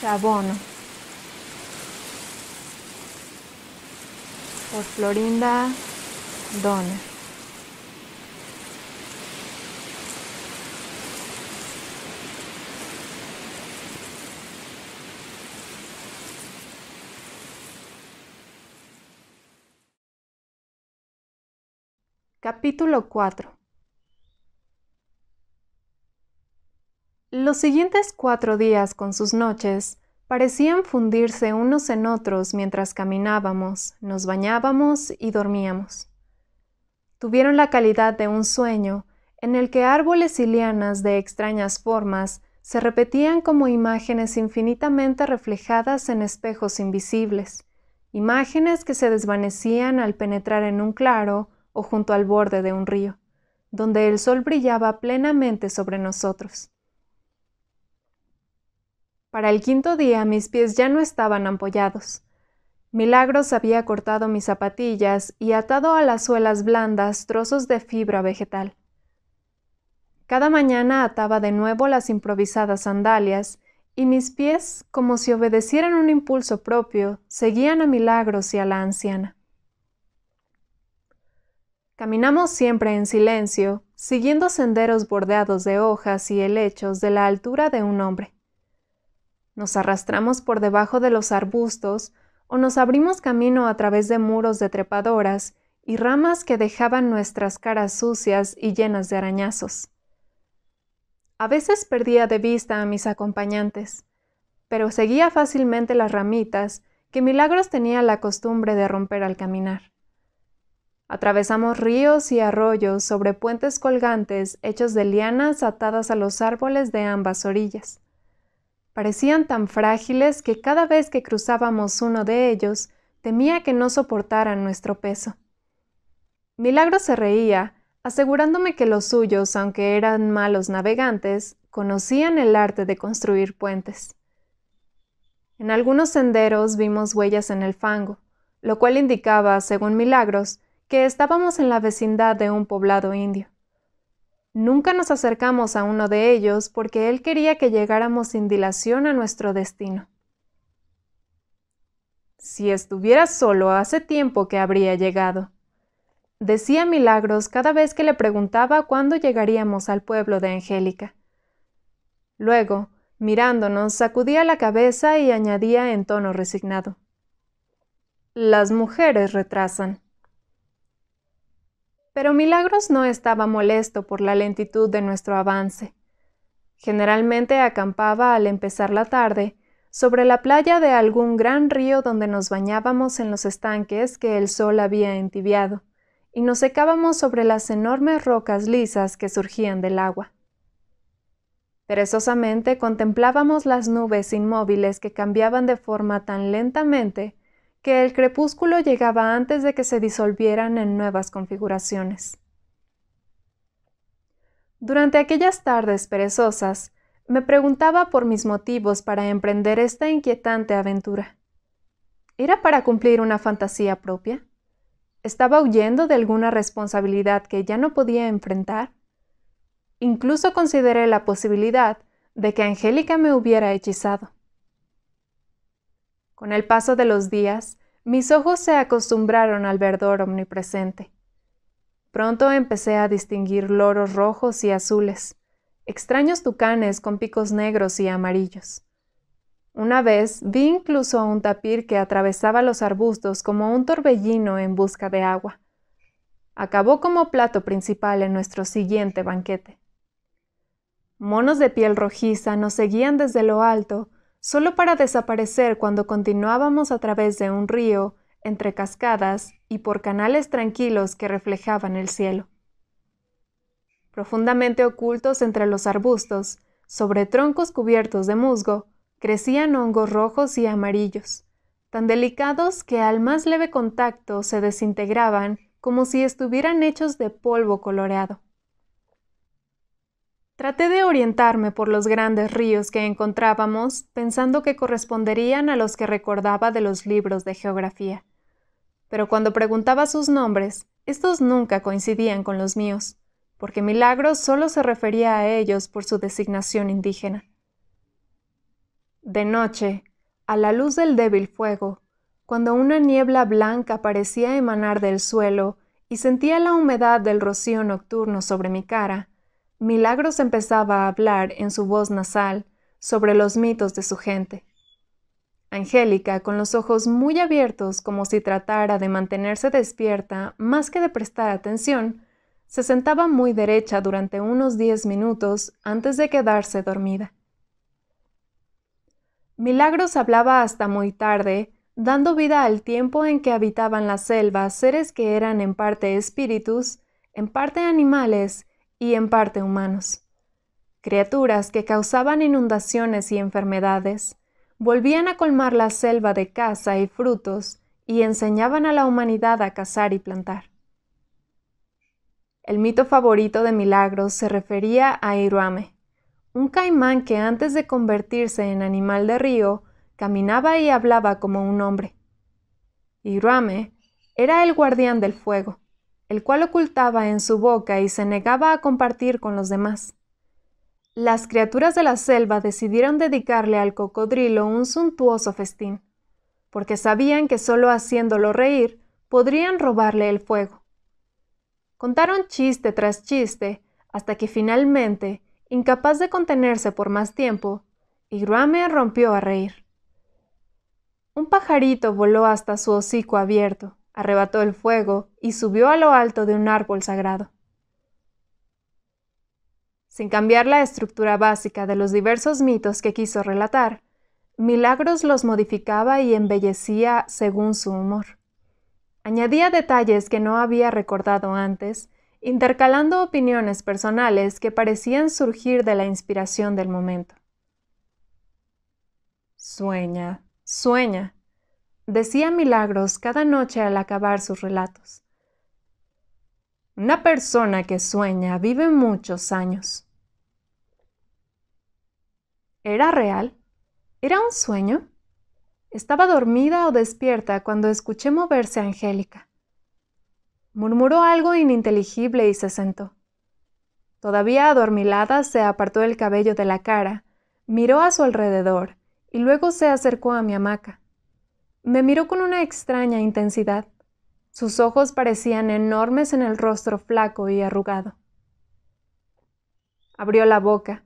Chabono, por Florinda Donner. Capítulo 4. Los siguientes 4 días con sus noches parecían fundirse unos en otros mientras caminábamos, nos bañábamos y dormíamos. Tuvieron la calidad de un sueño en el que árboles y lianas de extrañas formas se repetían como imágenes infinitamente reflejadas en espejos invisibles, imágenes que se desvanecían al penetrar en un claro o junto al borde de un río, donde el sol brillaba plenamente sobre nosotros. Para el 5.º día mis pies ya no estaban ampollados. Milagros había cortado mis zapatillas y atado a las suelas blandas trozos de fibra vegetal. Cada mañana ataba de nuevo las improvisadas sandalias y mis pies, como si obedecieran un impulso propio, seguían a Milagros y a la anciana. Caminamos siempre en silencio, siguiendo senderos bordeados de hojas y helechos de la altura de un hombre. Nos arrastramos por debajo de los arbustos o nos abrimos camino a través de muros de trepadoras y ramas que dejaban nuestras caras sucias y llenas de arañazos. A veces perdía de vista a mis acompañantes, pero seguía fácilmente las ramitas que Milagros tenía la costumbre de romper al caminar. Atravesamos ríos y arroyos sobre puentes colgantes hechos de lianas atadas a los árboles de ambas orillas. Parecían tan frágiles que cada vez que cruzábamos uno de ellos, temía que no soportaran nuestro peso. Milagros se reía, asegurándome que los suyos, aunque eran malos navegantes, conocían el arte de construir puentes. En algunos senderos vimos huellas en el fango, lo cual indicaba, según Milagros, que estábamos en la vecindad de un poblado indio. Nunca nos acercamos a uno de ellos porque él quería que llegáramos sin dilación a nuestro destino. Si estuviera solo, hace tiempo que habría llegado, decía Milagros cada vez que le preguntaba cuándo llegaríamos al pueblo de Angélica. Luego, mirándonos, sacudía la cabeza y añadía en tono resignado: Las mujeres retrasan. Pero Milagros no estaba molesto por la lentitud de nuestro avance. Generalmente acampaba al empezar la tarde sobre la playa de algún gran río donde nos bañábamos en los estanques que el sol había entibiado, y nos secábamos sobre las enormes rocas lisas que surgían del agua. Perezosamente contemplábamos las nubes inmóviles que cambiaban de forma tan lentamente que el crepúsculo llegaba antes de que se disolvieran en nuevas configuraciones. Durante aquellas tardes perezosas, me preguntaba por mis motivos para emprender esta inquietante aventura. ¿Era para cumplir una fantasía propia? ¿Estaba huyendo de alguna responsabilidad que ya no podía enfrentar? Incluso consideré la posibilidad de que Angélica me hubiera hechizado. Con el paso de los días, mis ojos se acostumbraron al verdor omnipresente. Pronto empecé a distinguir loros rojos y azules, extraños tucanes con picos negros y amarillos. Una vez vi incluso a un tapir que atravesaba los arbustos como un torbellino en busca de agua. Acabó como plato principal en nuestro siguiente banquete. Monos de piel rojiza nos seguían desde lo alto, solo para desaparecer cuando continuábamos a través de un río, entre cascadas y por canales tranquilos que reflejaban el cielo. Profundamente ocultos entre los arbustos, sobre troncos cubiertos de musgo, crecían hongos rojos y amarillos, tan delicados que al más leve contacto se desintegraban como si estuvieran hechos de polvo coloreado. Traté de orientarme por los grandes ríos que encontrábamos, pensando que corresponderían a los que recordaba de los libros de geografía. Pero cuando preguntaba sus nombres, estos nunca coincidían con los míos, porque Milagros solo se refería a ellos por su designación indígena. De noche, a la luz del débil fuego, cuando una niebla blanca parecía emanar del suelo y sentía la humedad del rocío nocturno sobre mi cara, Milagros empezaba a hablar en su voz nasal sobre los mitos de su gente. Angélica, con los ojos muy abiertos como si tratara de mantenerse despierta más que de prestar atención, se sentaba muy derecha durante unos 10 minutos antes de quedarse dormida. Milagros hablaba hasta muy tarde, dando vida al tiempo en que habitaban la selva seres que eran en parte espíritus, en parte animales y en parte humanos. Criaturas que causaban inundaciones y enfermedades, volvían a colmar la selva de caza y frutos y enseñaban a la humanidad a cazar y plantar. El mito favorito de Milagros se refería a Iruame, un caimán que antes de convertirse en animal de río, caminaba y hablaba como un hombre. Iruame era el guardián del fuego, el cual ocultaba en su boca y se negaba a compartir con los demás. Las criaturas de la selva decidieron dedicarle al cocodrilo un suntuoso festín, porque sabían que solo haciéndolo reír podrían robarle el fuego. Contaron chiste tras chiste, hasta que finalmente, incapaz de contenerse por más tiempo, Iruame rompió a reír. Un pajarito voló hasta su hocico abierto, arrebató el fuego y subió a lo alto de un árbol sagrado. Sin cambiar la estructura básica de los diversos mitos que quiso relatar, Milagros los modificaba y embellecía según su humor. Añadía detalles que no había recordado antes, intercalando opiniones personales que parecían surgir de la inspiración del momento. Sueña, sueña, decía Milagros cada noche al acabar sus relatos. Una persona que sueña vive muchos años. ¿Era real? ¿Era un sueño? Estaba dormida o despierta cuando escuché moverse a Angélica. Murmuró algo ininteligible y se sentó. Todavía adormilada, se apartó el cabello de la cara, miró a su alrededor y luego se acercó a mi hamaca. Me miró con una extraña intensidad. Sus ojos parecían enormes en el rostro flaco y arrugado. Abrió la boca.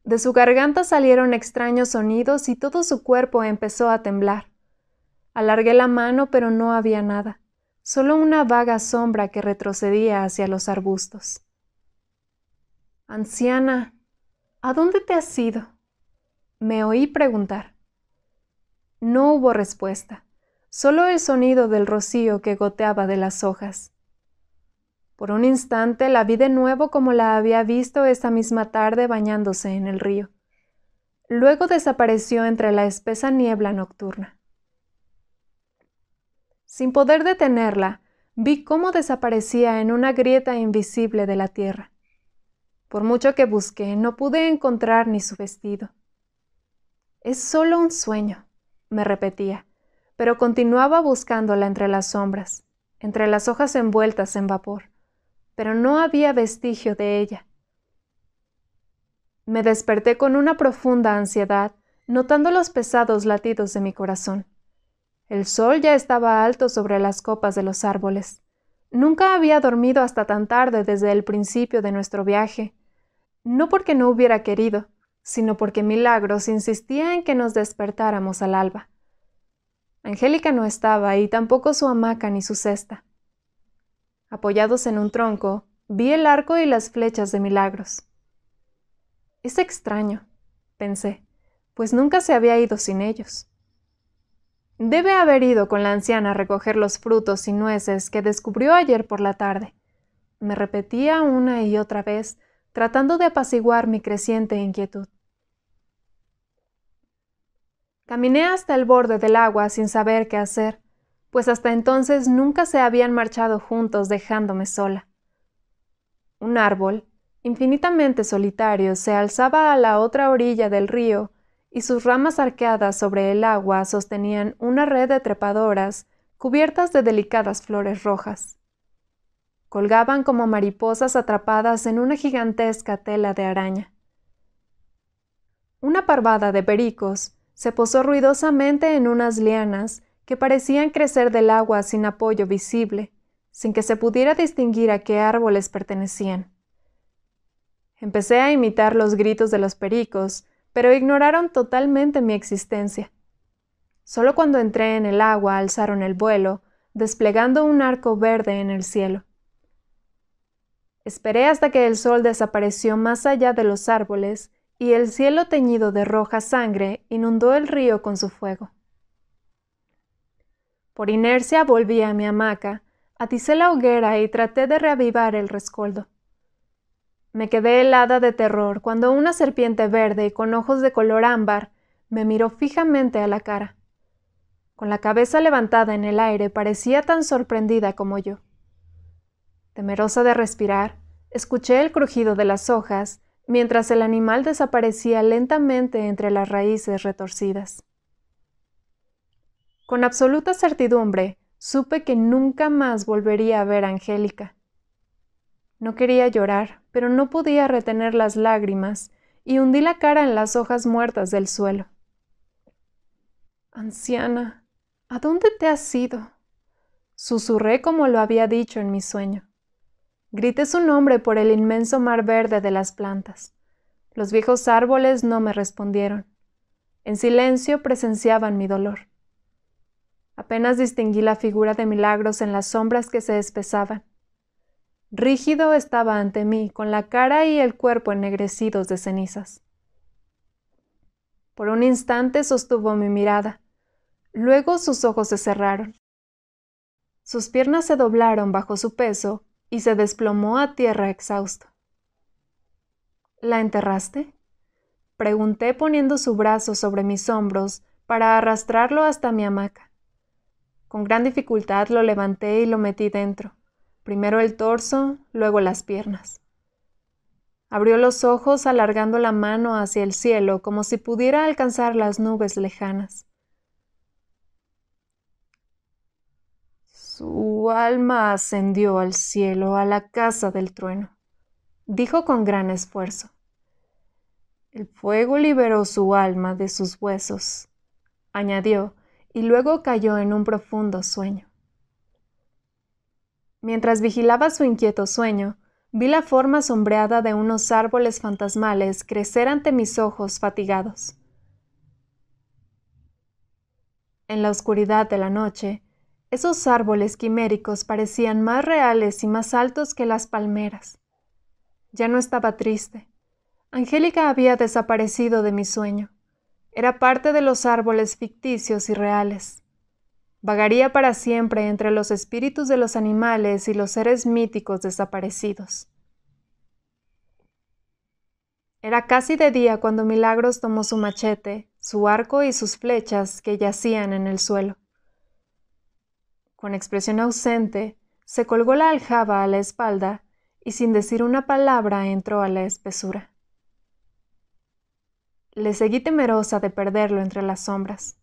De su garganta salieron extraños sonidos y todo su cuerpo empezó a temblar. Alargué la mano, pero no había nada, solo una vaga sombra que retrocedía hacia los arbustos. Anciana, ¿a dónde te has ido? Me oí preguntar. No hubo respuesta, solo el sonido del rocío que goteaba de las hojas. Por un instante la vi de nuevo como la había visto esa misma tarde bañándose en el río. Luego desapareció entre la espesa niebla nocturna. Sin poder detenerla, vi cómo desaparecía en una grieta invisible de la tierra. Por mucho que busqué, no pude encontrar ni su vestido. Es solo un sueño, me repetía, pero continuaba buscándola entre las sombras, entre las hojas envueltas en vapor. Pero no había vestigio de ella. Me desperté con una profunda ansiedad, notando los pesados latidos de mi corazón. El sol ya estaba alto sobre las copas de los árboles. Nunca había dormido hasta tan tarde desde el principio de nuestro viaje, no porque no hubiera querido, sino porque Milagros insistía en que nos despertáramos al alba. Angélica no estaba y tampoco su hamaca ni su cesta. Apoyados en un tronco, vi el arco y las flechas de Milagros. Es extraño, pensé, pues nunca se había ido sin ellos. Debe haber ido con la anciana a recoger los frutos y nueces que descubrió ayer por la tarde. Me repetía una y otra vez, tratando de apaciguar mi creciente inquietud. Caminé hasta el borde del agua sin saber qué hacer, pues hasta entonces nunca se habían marchado juntos dejándome sola. Un árbol, infinitamente solitario, se alzaba a la otra orilla del río y sus ramas arqueadas sobre el agua sostenían una red de trepadoras cubiertas de delicadas flores rojas. Colgaban como mariposas atrapadas en una gigantesca tela de araña. Una parvada de pericos, se posó ruidosamente en unas lianas que parecían crecer del agua sin apoyo visible, sin que se pudiera distinguir a qué árboles pertenecían. Empecé a imitar los gritos de los pericos, pero ignoraron totalmente mi existencia. Solo cuando entré en el agua alzaron el vuelo, desplegando un arco verde en el cielo. Esperé hasta que el sol desapareció más allá de los árboles y el cielo teñido de roja sangre inundó el río con su fuego. Por inercia volví a mi hamaca, aticé la hoguera y traté de reavivar el rescoldo. Me quedé helada de terror cuando una serpiente verde con ojos de color ámbar me miró fijamente a la cara. Con la cabeza levantada en el aire parecía tan sorprendida como yo. Temerosa de respirar, escuché el crujido de las hojas mientras el animal desaparecía lentamente entre las raíces retorcidas. Con absoluta certidumbre, supe que nunca más volvería a ver a Angélica. No quería llorar, pero no podía retener las lágrimas y hundí la cara en las hojas muertas del suelo. «Anciana, ¿a dónde te has ido?», susurré como lo había dicho en mi sueño. Grité su nombre por el inmenso mar verde de las plantas. Los viejos árboles no me respondieron. En silencio presenciaban mi dolor. Apenas distinguí la figura de Milagros en las sombras que se espesaban. Rígido estaba ante mí, con la cara y el cuerpo ennegrecidos de cenizas. Por un instante sostuvo mi mirada. Luego sus ojos se cerraron. Sus piernas se doblaron bajo su peso y se desplomó a tierra exhausto. «¿La enterraste?», pregunté poniendo su brazo sobre mis hombros para arrastrarlo hasta mi hamaca. Con gran dificultad lo levanté y lo metí dentro. Primero el torso, luego las piernas. Abrió los ojos alargando la mano hacia el cielo como si pudiera alcanzar las nubes lejanas. «Su alma ascendió al cielo, a la casa del trueno», dijo con gran esfuerzo. «El fuego liberó su alma de sus huesos», añadió, y luego cayó en un profundo sueño. Mientras vigilaba su inquieto sueño, vi la forma sombreada de unos árboles fantasmales crecer ante mis ojos fatigados. En la oscuridad de la noche, esos árboles quiméricos parecían más reales y más altos que las palmeras. Ya no estaba triste. Angélica había desaparecido de mi sueño. Era parte de los árboles ficticios y reales. Vagaría para siempre entre los espíritus de los animales y los seres míticos desaparecidos. Era casi de día cuando Milagros tomó su machete, su arco y sus flechas que yacían en el suelo. Con expresión ausente, se colgó la aljaba a la espalda y sin decir una palabra entró a la espesura. Le seguí temerosa de perderlo entre las sombras.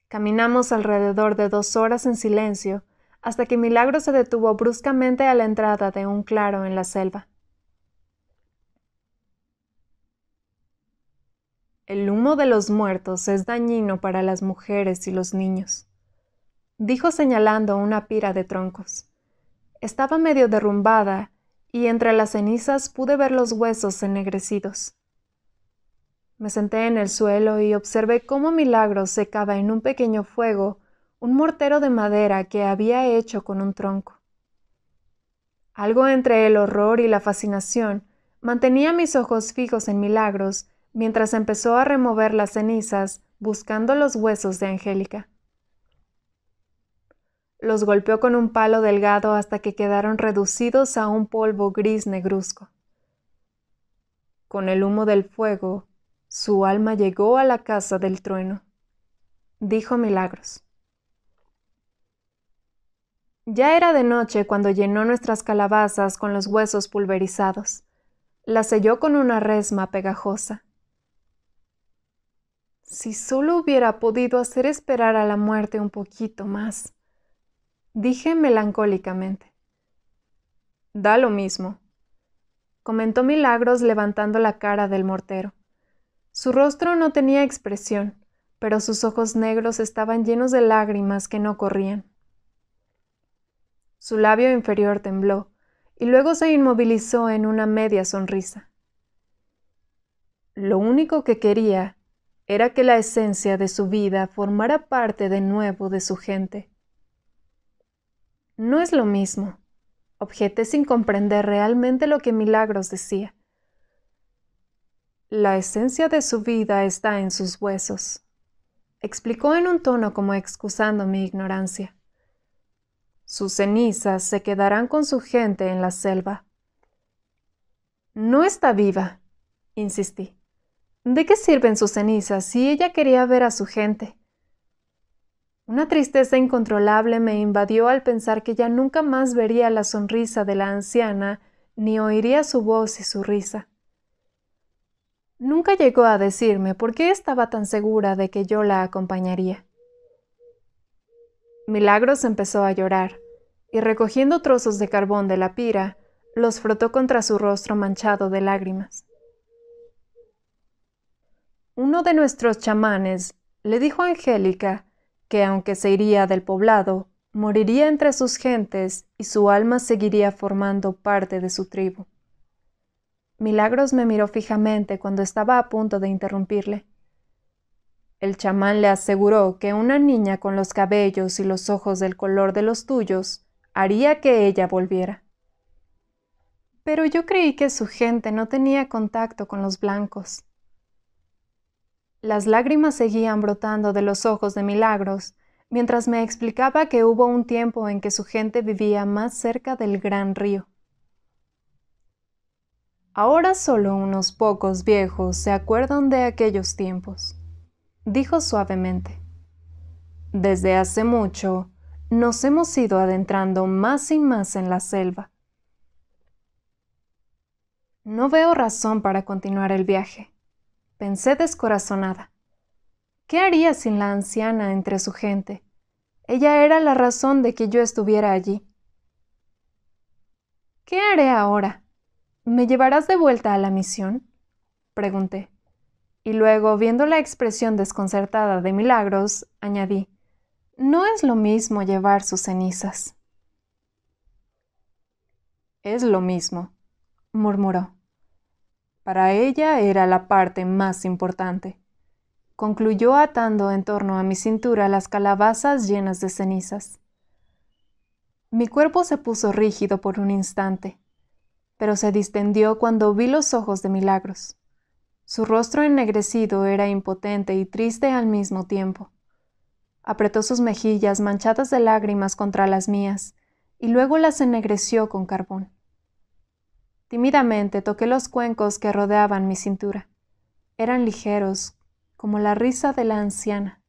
Caminamos alrededor de 2 horas en silencio hasta que Milagros se detuvo bruscamente a la entrada de un claro en la selva. «El humo de los muertos es dañino para las mujeres y los niños», dijo señalando una pira de troncos. Estaba medio derrumbada y entre las cenizas pude ver los huesos ennegrecidos. Me senté en el suelo y observé cómo Milagros secaba en un pequeño fuego un mortero de madera que había hecho con un tronco. Algo entre el horror y la fascinación mantenía mis ojos fijos en Milagros mientras empezó a remover las cenizas buscando los huesos de Angélica. Los golpeó con un palo delgado hasta que quedaron reducidos a un polvo gris negruzco. Con el humo del fuego, su alma llegó a la casa del trueno, dijo Milagros. Ya era de noche cuando llenó nuestras calabazas con los huesos pulverizados. Las selló con una resma pegajosa. Si solo hubiera podido hacer esperar a la muerte un poquito más, dije melancólicamente. Da lo mismo, comentó Milagros levantando la cara del mortero. Su rostro no tenía expresión, pero sus ojos negros estaban llenos de lágrimas que no corrían. Su labio inferior tembló, y luego se inmovilizó en una media sonrisa. Lo único que quería era que la esencia de su vida formara parte de nuevo de su gente. No es lo mismo, objeté sin comprender realmente lo que Milagros decía. La esencia de su vida está en sus huesos, explicó en un tono como excusando mi ignorancia. Sus cenizas se quedarán con su gente en la selva. No está viva, insistí. ¿De qué sirven sus cenizas si ella quería ver a su gente? Una tristeza incontrolable me invadió al pensar que ya nunca más vería la sonrisa de la anciana ni oiría su voz y su risa. Nunca llegó a decirme por qué estaba tan segura de que yo la acompañaría. Milagros empezó a llorar, y recogiendo trozos de carbón de la pira, los frotó contra su rostro manchado de lágrimas. Uno de nuestros chamanes le dijo a Angélica que aunque se iría del poblado, moriría entre sus gentes y su alma seguiría formando parte de su tribu. Milagros me miró fijamente cuando estaba a punto de interrumpirle. El chamán le aseguró que una niña con los cabellos y los ojos del color de los tuyos haría que ella volviera. Pero yo creí que su gente no tenía contacto con los blancos. Las lágrimas seguían brotando de los ojos de Milagros, mientras me explicaba que hubo un tiempo en que su gente vivía más cerca del gran río. Ahora solo unos pocos viejos se acuerdan de aquellos tiempos, dijo suavemente. Desde hace mucho, nos hemos ido adentrando más y más en la selva. No veo razón para continuar el viaje, pensé descorazonada. ¿Qué haría sin la anciana entre su gente? Ella era la razón de que yo estuviera allí. ¿Qué haré ahora? ¿Me llevarás de vuelta a la misión?, pregunté. Y luego, viendo la expresión desconcertada de Milagros, añadí, no es lo mismo llevar sus cenizas. Es lo mismo, murmuró. Para ella era la parte más importante. Concluyó atando en torno a mi cintura las calabazas llenas de cenizas. Mi cuerpo se puso rígido por un instante, pero se distendió cuando vi los ojos de Milagros. Su rostro ennegrecido era impotente y triste al mismo tiempo. Apretó sus mejillas manchadas de lágrimas contra las mías, y luego las ennegreció con carbón. Tímidamente toqué los cuencos que rodeaban mi cintura. Eran ligeros, como la risa de la anciana.